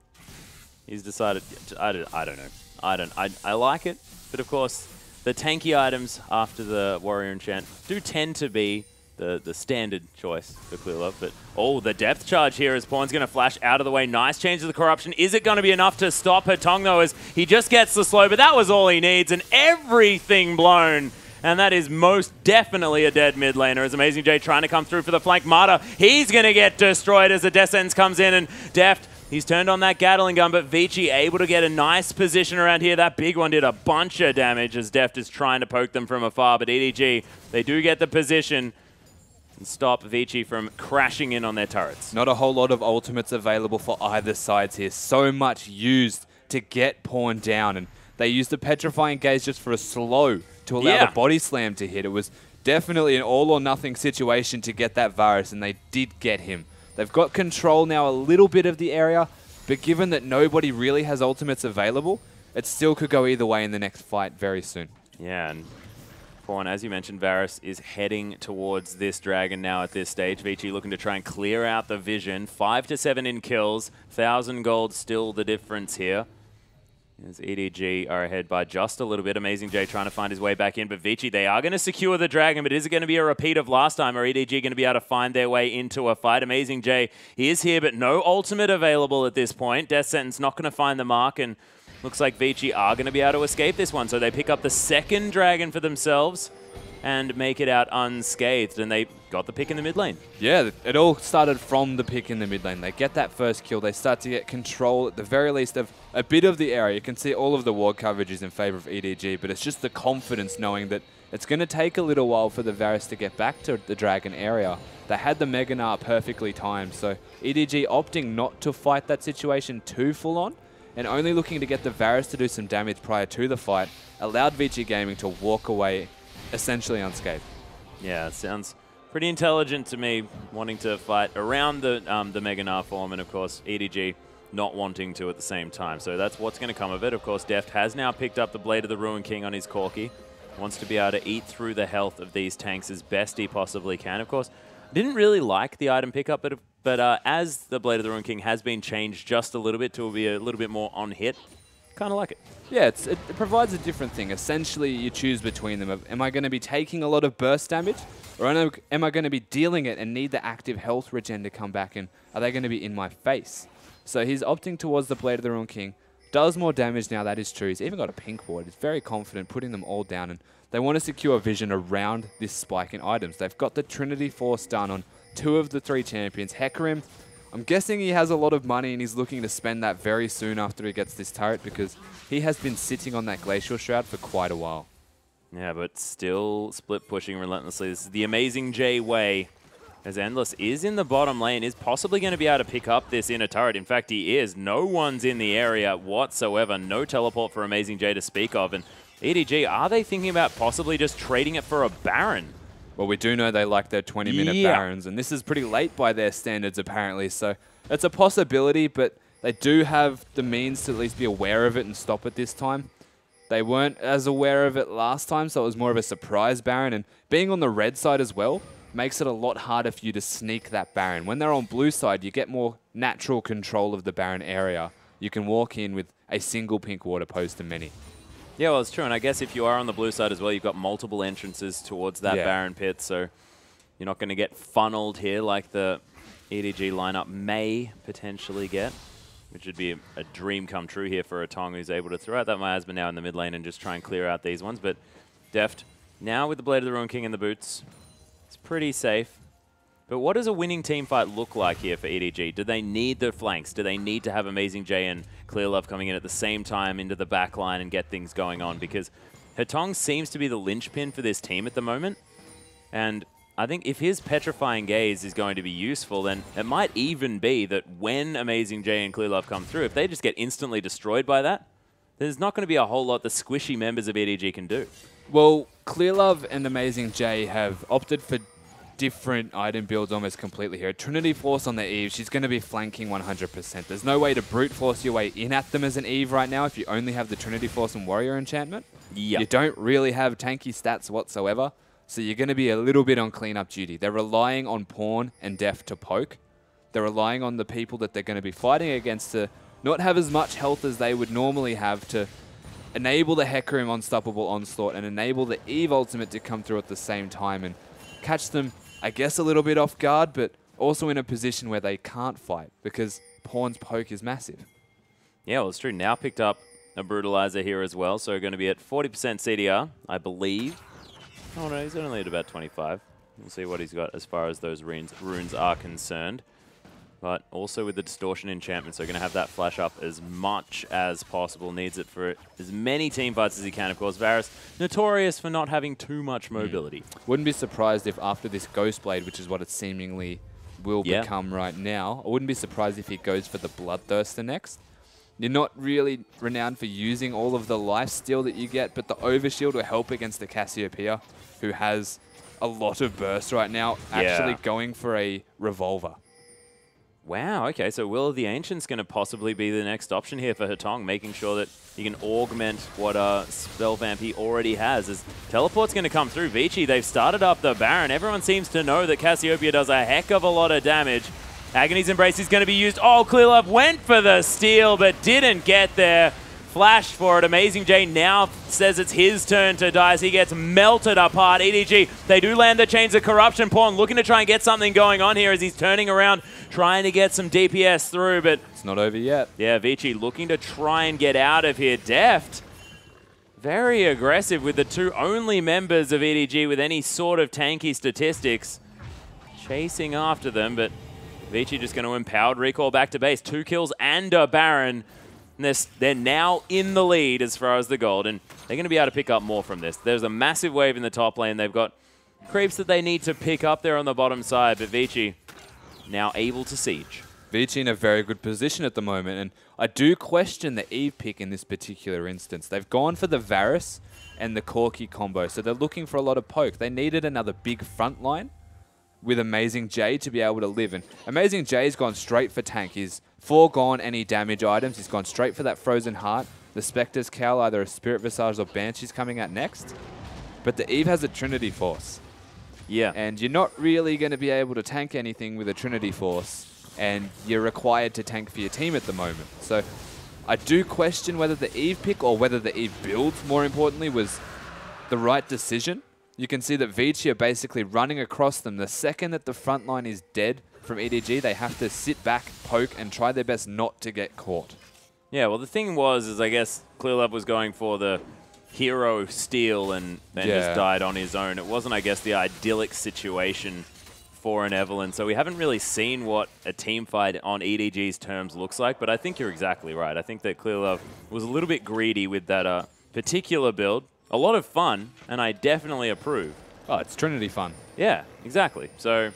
[SPEAKER 1] He's decided... I don't know. I like it, but of course, the tanky items after the Warrior Enchant do tend to be the standard choice for Clearlove. But, oh, the depth charge here as Pawn's going to flash out of the way. Nice change to the Corruption. Is it going to be enough to stop Hatong, though, as he just gets the slow? But that was all he needs, and everything blown. And that is most definitely a dead mid laner as Amazing J trying to come through for the flank. Marta, he's going to get destroyed as the Descendants comes in, and Deft, he's turned on that Gatling gun, but Vici able to get a nice position around here. That big one did a bunch of damage as Deft is trying to poke them from afar, but EDG, they do get the position and stop Vici from crashing in on their turrets.
[SPEAKER 2] Not a whole lot of ultimates available for either sides here. So much used to get Pawn down, and they used the Petrifying Gaze just for a slow to allow the body slam to hit. It was definitely an all-or-nothing situation to get that Varus, and they did get him. They've got control now a little bit of the area, but given that nobody really has ultimates available, it still could go either way in the next fight very soon.
[SPEAKER 1] Yeah, and Pawn, as you mentioned, Varus is heading towards this dragon now at this stage. Vici looking to try and clear out the vision. 5 to 7 in kills. 1,000 gold still the difference here. As EDG are ahead by just a little bit. Amazing J trying to find his way back in, but Vici, they are going to secure the dragon, but is it going to be a repeat of last time, or EDG going to be able to find their way into a fight? Amazing J, he is here, but no ultimate available at this point. Death Sentence not going to find the mark, and looks like Vici are going to be able to escape this one, so they pick up the second dragon for themselves and make it out unscathed, and they got the pick in the mid lane.
[SPEAKER 2] Yeah, it all started from the pick in the mid lane. They get that first kill. They start to get control, at the very least, of a bit of the area. You can see all of the ward coverage is in favor of EDG, but it's just the confidence knowing that it's going to take a little while for the Varus to get back to the dragon area. They had the Mega Gnar perfectly timed, so EDG opting not to fight that situation too full on, and only looking to get the Varus to do some damage prior to the fight, allowed Vici Gaming to walk away essentially unscathed.
[SPEAKER 1] Yeah, it sounds pretty intelligent to me, wanting to fight around the Mega Gnar form, and of course EDG not wanting to at the same time. So that's what's going to come of it. Of course, Deft has now picked up the Blade of the Ruin King on his Corki. Wants to be able to eat through the health of these tanks as best he possibly can. Of course, didn't really like the item pickup, but as the Blade of the Ruin King has been changed just a little bit to be a little bit more on hit, kind of like it.
[SPEAKER 2] Yeah, it provides a different thing. Essentially, you choose between them. Am I going to be taking a lot of burst damage, or am I going to be dealing it and need the active health regen to come back in? Are they going to be in my face? So he's opting towards the Blade of the Ruin King. Does more damage now, that is true. He's even got a pink ward. He's very confident, putting them all down, and they want to secure vision around this spike in items. They've got the Trinity Force done on 2 of the 3 champions. Hecarim, I'm guessing he has a lot of money and he's looking to spend that very soon after he gets this turret, because he has been sitting on that Glacial Shroud for quite a while.
[SPEAKER 1] Yeah, but still split pushing relentlessly. This is the Amazing J way, as Endless is in the bottom lane, is possibly going to be able to pick up this inner turret. In fact, he is. No one's in the area whatsoever. No teleport for Amazing J to speak of. And EDG, are they thinking about possibly just trading it for a Baron?
[SPEAKER 2] Well, we do know they like their 20-minute Barons, and this is pretty late by their standards, apparently. So it's a possibility, but they do have the means to at least be aware of it and stop it this time. They weren't as aware of it last time, so it was more of a surprise Baron. And being on the red side as well makes it a lot harder for you to sneak that Baron. When they're on blue side, you get more natural control of the Baron area. You can walk in with a single pink ward opposed to many.
[SPEAKER 1] Yeah, well, it's true. And I guess if you are on the blue side as well, you've got multiple entrances towards that Baron pit, so you're not going to get funneled here like the EDG lineup may potentially get. which would be a dream come true here for Hetong, who's able to throw out that miasma now in the mid lane and just try and clear out these ones. But Deft, now with the Blade of the Ruin King in the boots, it's pretty safe. But what does a winning team fight look like here for EDG? Do they need the flanks? Do they need to have Amazing J and Clearlove coming in at the same time into the back line and get things going on? Because Hetong seems to be the linchpin for this team at the moment. And I think if his Petrifying Gaze is going to be useful, then it might even be that when Amazing J and Clearlove come through, if they just get instantly destroyed by that, there's not going to be a whole lot the squishy members of EDG can do.
[SPEAKER 2] Well, Clearlove and Amazing J have opted for different item builds almost completely here. Trinity Force on the Eve, she's going to be flanking 100%. There's no way to brute force your way in at them as an Eve right now if you only have the Trinity Force and Warrior enchantment. Yep. You don't really have tanky stats whatsoever, so you're going to be a little bit on cleanup duty. They're relying on Pawn and Deft to poke. They're relying on the people that they're going to be fighting against to not have as much health as they would normally have to enable the Hecarim Unstoppable Onslaught and enable the Eve Ultimate to come through at the same time and catch them, I guess, a little bit off guard, but also in a position where they can't fight because Pawn's poke is massive.
[SPEAKER 1] Yeah, well, it's true. Now picked up a Brutalizer here as well, so going to be at 40% CDR, I believe. Oh no, he's only at about 25. We'll see what he's got as far as those runes are concerned. But also with the Distortion enchantment, so going to have that flash up as much as possible. Needs it for as many team fights as he can, of course. Varus, notorious for not having too much mobility.
[SPEAKER 2] Wouldn't be surprised if after this Ghost Blade, which is what it seemingly will become right now, I wouldn't be surprised if he goes for the Bloodthirster next. You're not really renowned for using all of the lifesteal that you get, but the Overshield will help against the Cassiopeia, who has a lot of burst right now, actually going for a Revolver.
[SPEAKER 1] Wow, okay, so Will of the Ancient's going to possibly be the next option here for Hetong, making sure that he can augment what spell vamp he already has. As Teleport's going to come through. Vici, they've started up the Baron. Everyone seems to know that Cassiopeia does a heck of a lot of damage. Agony's Embrace is going to be used. Oh, Clearlove went for the steal, but didn't get there. Flashed for it. Amazing J now says it's his turn to die as he gets melted apart. EDG, they do land the Chains of Corruption. Pawn looking to try and get something going on here as he's turning around, trying to get some DPS through, but
[SPEAKER 2] it's not over yet.
[SPEAKER 1] Yeah, Vici looking to try and get out of here. Deft, very aggressive with the two only members of EDG with any sort of tanky statistics. Chasing after them, but Vici just going to Empowered Recall back to base. 2 kills and a Baron. And they're now in the lead as far as the gold, and they're going to be able to pick up more from this. There's a massive wave in the top lane. They've got creeps that they need to pick up there on the bottom side, but Vici now able to siege.
[SPEAKER 2] Vici in a very good position at the moment, and I do question the Eve pick in this particular instance. They've gone for the Varus and the Corki combo, so they're looking for a lot of poke. They needed another big front line with Amazing J to be able to live, and Amazing J's gone straight for tank. He's foregone any damage items. He's gone straight for that Frozen Heart. The Spectre's Cowl, either a Spirit Visage or Banshee's coming out next. But the Eve has a Trinity Force.
[SPEAKER 1] Yeah.
[SPEAKER 2] And you're not really going to be able to tank anything with a Trinity Force. And you're required to tank for your team at the moment. So I do question whether the Eve pick or whether the Eve build, more importantly, was the right decision. You can see that Vici are basically running across them. The second that the front line is dead from EDG, they have to sit back, poke, and try their best not to get caught.
[SPEAKER 1] Yeah, well, the thing is I guess Clearlove was going for the hero steal and then just died on his own. It wasn't, I guess, the idyllic situation for an Evelyn. So we haven't really seen what a team fight on EDG's terms looks like, but I think you're exactly right. I think that Clearlove was a little bit greedy with that particular build. A lot of fun, and I definitely approve.
[SPEAKER 2] Oh, it's Trinity fun.
[SPEAKER 1] Yeah, exactly. So,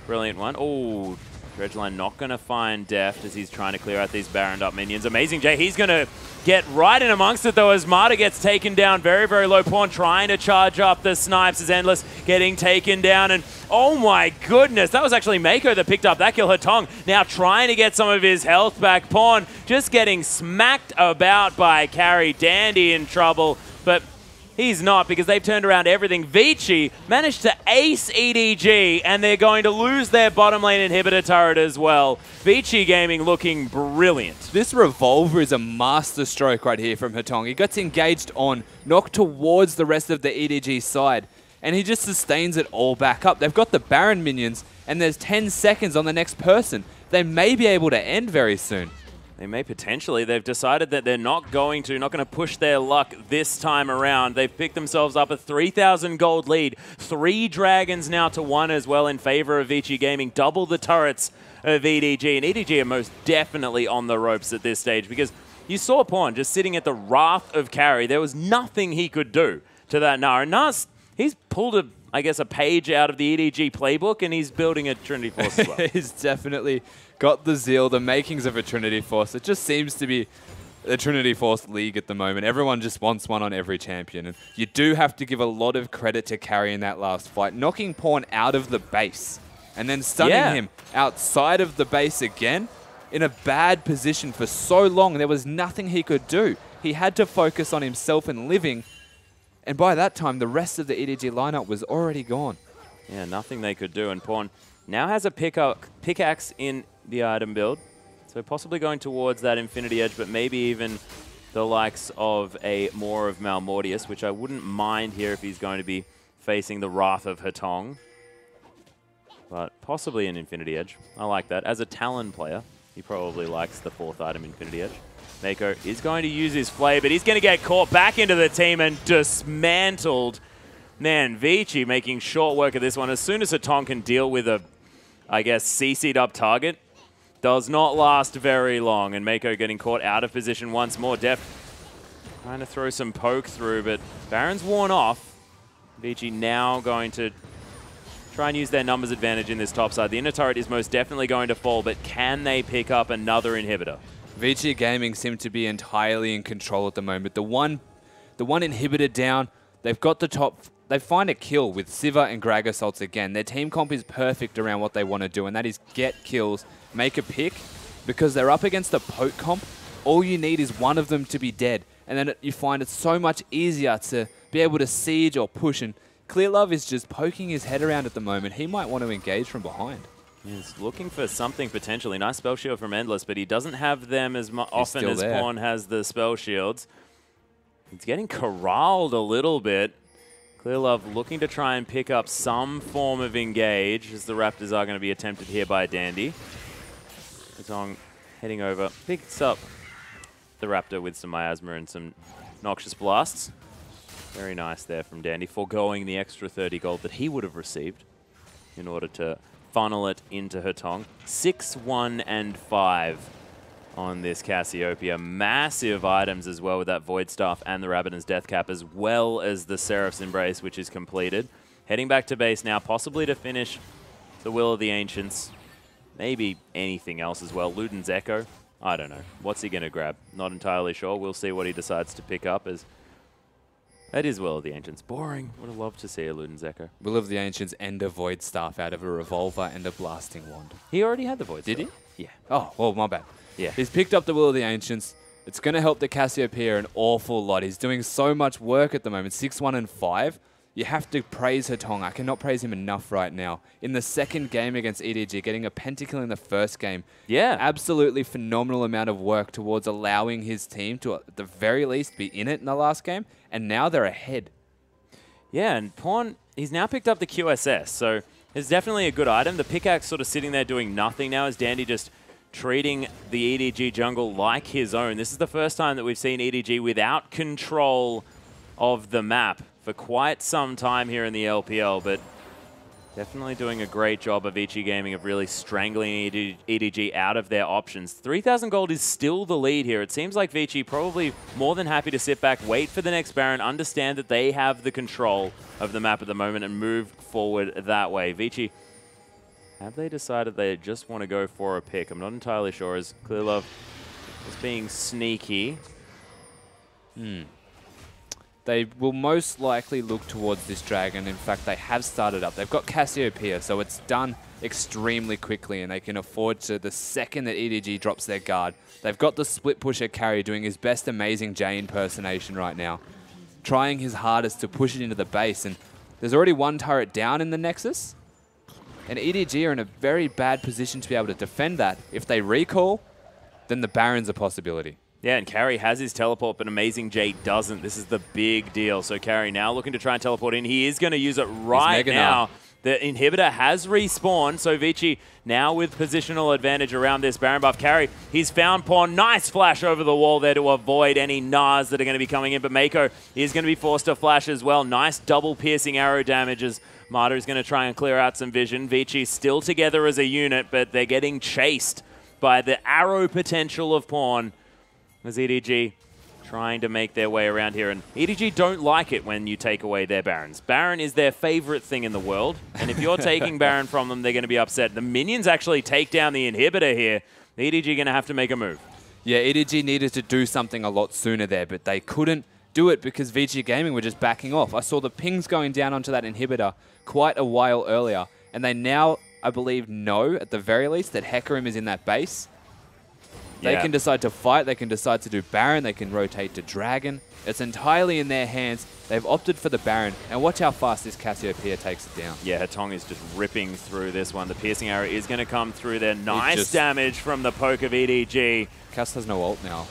[SPEAKER 1] brilliant one. Oh, Dredgeline not going to find Deft as he's trying to clear out these Baroned up minions. Amazing J, he's going to get right in amongst it though as Marta gets taken down. Very, very low. Pawn trying to charge up the snipes as Endless getting taken down. And oh my goodness, that was actually Mako that picked up that kill. Hetong now trying to get some of his health back. Pawn just getting smacked about by Carry. Dandy in trouble, but he's not because they've turned around everything. Vici managed to ace EDG and they're going to lose their bottom lane inhibitor turret as well. Vici Gaming looking brilliant.
[SPEAKER 2] This Revolver is a master stroke right here from Hetong. He gets engaged on, knocked towards the rest of the EDG side, and he just sustains it all back up. They've got the Baron minions and there's 10 seconds on the next person. They may be able to end very soon.
[SPEAKER 1] They may potentially. They've decided that they're not going to push their luck this time around. They've picked themselves up a 3,000 gold lead. 3 dragons now to 1 as well in favor of Vici Gaming. Double the turrets of EDG. And EDG are most definitely on the ropes at this stage because you saw Pawn just sitting at the wrath of carry. There was nothing he could do to that Gnar. And Gnar's, he's pulled a page out of the EDG playbook, and he's building a Trinity Force as well.
[SPEAKER 2] He's definitely got the zeal, the makings of a Trinity Force. It just seems to be a Trinity Force league at the moment. Everyone just wants one on every champion. And you do have to give a lot of credit to Carry in that last fight, knocking Pawn out of the base and then stunning him outside of the base again in a bad position for so long. There was nothing he could do. He had to focus on himself and living. And by that time, the rest of the EDG lineup was already gone.
[SPEAKER 1] Yeah, nothing they could do. And Pawn now has a pickaxe in the item build. So possibly going towards that Infinity Edge, but maybe even the likes of a more of Malmortius, which I wouldn't mind here if he's going to be facing the Wrath of Hatong. But possibly an Infinity Edge. I like that. As a Talon player, he probably likes the 4th item, Infinity Edge. Mako is going to use his Flay, but he's going to get caught back into the team and dismantled. Man, Vici making short work of this one. As soon as Hatong can deal with a, I guess, CC'd up target, does not last very long. And Mako getting caught out of position once more. Deft trying to throw some poke through, but Baron's worn off. Vici now going to try and use their numbers advantage in this top side. The inner turret is most definitely going to fall, but can they pick up another inhibitor?
[SPEAKER 2] Vici Gaming seem to be entirely in control at the moment. The one inhibitor down, they've got the top. They find a kill with Siva and Grag Assaults again. Their team comp is perfect around what they want to do, and that is get kills, make a pick, because they're up against a poke comp. All you need is one of them to be dead, and then you find it's so much easier to be able to siege or push, and Clearlove is just poking his head around at the moment. He might want to engage from behind.
[SPEAKER 1] He's looking for something potentially. Nice spell shield from Endless, but he doesn't have them as often as Pawn has the spell shields. He's getting corralled a little bit. Clearlove looking to try and pick up some form of engage, as the Raptors are going to be attempted here by Dandy. Hatong heading over, picks up the Raptor with some miasma and some noxious blasts. Very nice there from Dandy, foregoing the extra 30 gold that he would have received in order to funnel it into Hatong. 6, 1, and 5 on this Cassiopeia. Massive items as well with that Void Staff and the Rabadon's Death Cap, as well as the Seraph's Embrace, which is completed. Heading back to base now, possibly to finish the Will of the Ancients. Maybe anything else as well. Luden's Echo. I don't know. What's he going to grab? Not entirely sure. We'll see what he decides to pick up, as that is Will of the Ancients. Boring. Would have loved to see a Luden's Echo.
[SPEAKER 2] Will of the Ancients and a Void Staff out of a Revolver and a Blasting Wand.
[SPEAKER 1] He already had the Void Staff.
[SPEAKER 2] Did he?
[SPEAKER 1] Yeah.
[SPEAKER 2] Oh, well, my bad.
[SPEAKER 1] Yeah.
[SPEAKER 2] He's picked up the Will of the Ancients. It's going to help the Cassiopeia an awful lot. He's doing so much work at the moment. 6, 1, and 5. You have to praise Hatong. I cannot praise him enough right now. In the second game against EDG, getting a pentakill in the first game.
[SPEAKER 1] Yeah.
[SPEAKER 2] Absolutely phenomenal amount of work towards allowing his team to, at the very least, be in it in the last game. And now they're ahead.
[SPEAKER 1] Yeah, and Pawn, he's now picked up the QSS, so it's definitely a good item. The pickaxe sort of sitting there doing nothing now, as Dandy just treating the EDG jungle like his own. This is the first time that we've seen EDG without control of the map for quite some time here in the LPL, but definitely doing a great job of Vici Gaming of really strangling EDG out of their options. 3,000 gold is still the lead here. It seems like Vici probably more than happy to sit back, wait for the next Baron, understand that they have the control of the map at the moment and move forward that way. Vici, have they decided they just want to go for a pick? I'm not entirely sure, as Clearlove is being sneaky.
[SPEAKER 2] They will most likely look towards this dragon. In fact, they have started up. They've got Cassiopeia, so it's done extremely quickly, and they can afford to, the second that EDG drops their guard. They've got the split pusher carry doing his best Amazing J impersonation right now, trying his hardest to push it into the base, and there's already one turret down in the Nexus, and EDG are in a very bad position to be able to defend that. If they recall, then the Baron's a possibility.
[SPEAKER 1] Yeah, and Carry has his teleport, but Amazing J doesn't. This is the big deal. So Carry now looking to try and teleport in. He is going to use it right now. The inhibitor has respawned, so Vici now with positional advantage around this Baron buff carry. He's found Pawn. Nice flash over the wall there to avoid any Nars that are going to be coming in, but Mako is going to be forced to flash as well. Nice double piercing arrow damage as Mata is going to try and clear out some vision. Vici still together as a unit, but they're getting chased by the arrow potential of Pawn as EDG trying to make their way around here. And EDG don't like it when you take away their Barons. Baron is their favorite thing in the world. And if you're taking Baron from them, they're going to be upset. The minions actually take down the inhibitor here. EDG going to have to make a move.
[SPEAKER 2] Yeah, EDG needed to do something a lot sooner there, but they couldn't do it because Vici Gaming were just backing off. I saw the pings going down onto that inhibitor quite a while earlier. And they now, I believe, know, at the very least, that Hecarim is in that base. They can decide to fight, they can decide to do Baron, they can rotate to Dragon. It's entirely in their hands. They've opted for the Baron, and watch how fast this Cassiopeia takes it down.
[SPEAKER 1] Yeah, Hetong is just ripping through this one. The piercing arrow is going to come through there. Nice damage from the poke of EDG.
[SPEAKER 2] Cass has no ult now.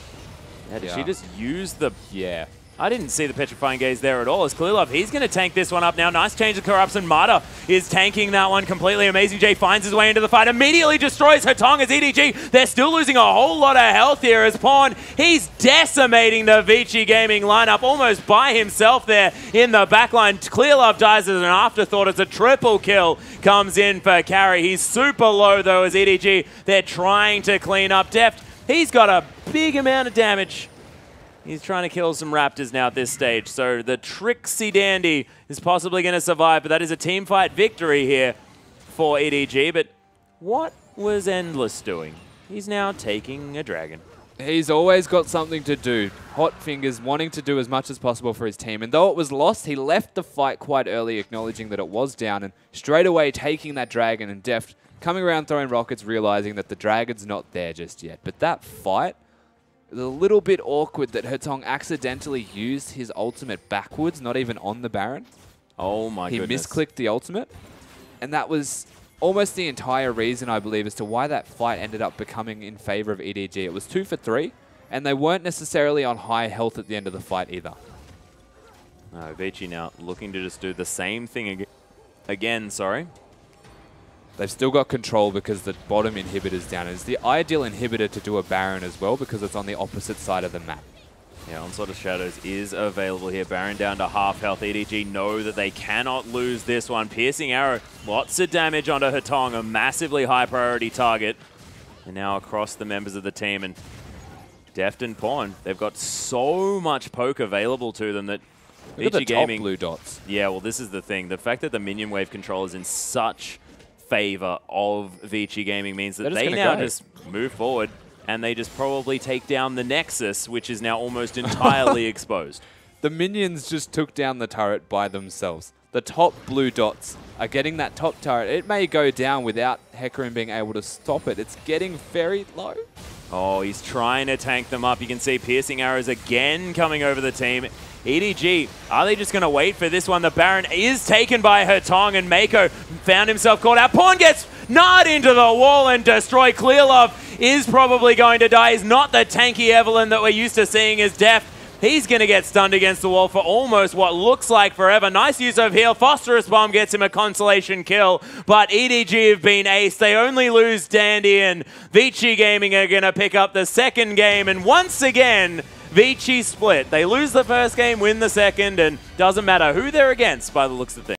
[SPEAKER 1] Yeah, did she just use the... Yeah. I didn't see the Petrifying Gaze there at all. As Clearlove, he's going to tank this one up now. Nice change of corruption. Mata is tanking that one completely. Amazing J finds his way into the fight. Immediately destroys Hetong as EDG. They're still losing a whole lot of health here as Pawn. He's decimating the Vici Gaming lineup almost by himself there in the backline. Clearlove dies as an afterthought as a triple kill comes in for carry. He's super low though as EDG. They're trying to clean up Deft. He's got a big amount of damage. He's trying to kill some Raptors now at this stage. So the Trixie Dandy is possibly going to survive, but that is a team fight victory here for EDG. But what was Endless doing? He's now taking a dragon.
[SPEAKER 2] He's always got something to do. Hot fingers wanting to do as much as possible for his team. And though it was lost, he left the fight quite early, acknowledging that it was down, and straight away taking that dragon, and Deft coming around throwing rockets, realizing that the dragon's not there just yet. But that fight... It's a little bit awkward that Hetong accidentally used his ultimate backwards, not even on the Baron.
[SPEAKER 1] Oh my goodness.
[SPEAKER 2] He misclicked the ultimate. And that was almost the entire reason, I believe, as to why that fight ended up becoming in favor of EDG. It was 2 for 3, and they weren't necessarily on high health at the end of the fight either.
[SPEAKER 1] Vici now looking to just do the same thing again, sorry.
[SPEAKER 2] They've still got control because the bottom inhibitor's down. It's the ideal inhibitor to do a Baron as well because it's on the opposite side of the map.
[SPEAKER 1] Yeah, Onslaught of Shadows is available here. Baron down to half health. EDG know that they cannot lose this one. Piercing Arrow, lots of damage onto Hetong, a massively high priority target. And now across the members of the team, and Deft and Pawn, they've got so much poke available to them that
[SPEAKER 2] Look at the top blue dots.
[SPEAKER 1] Yeah, well, this is the thing. The fact that the minion wave control is in such favor of Vici Gaming means that they now just move forward and they just probably take down the Nexus, which is now almost entirely exposed.
[SPEAKER 2] The minions just took down the turret by themselves. The top blue dots are getting that top turret. It may go down without Hecarim being able to stop it. It's getting very low.
[SPEAKER 1] Oh, he's trying to tank them up. You can see piercing arrows again coming over the team. EDG, are they just going to wait for this one? The Baron is taken by Hetong, and Mako found himself caught out. Pawn gets gnawed into the wall and destroyed. Clearlove is probably going to die. He's not the tanky Evelyn that we're used to seeing as Deft. He's going to get stunned against the wall for almost what looks like forever. Nice use of heal. Phosphorus Bomb gets him a consolation kill, but EDG have been aced. They only lose Dandy, and Vici Gaming are going to pick up the second game, and once again, Vici split. They lose the first game, win the second, and doesn't matter who they're against by the looks of things.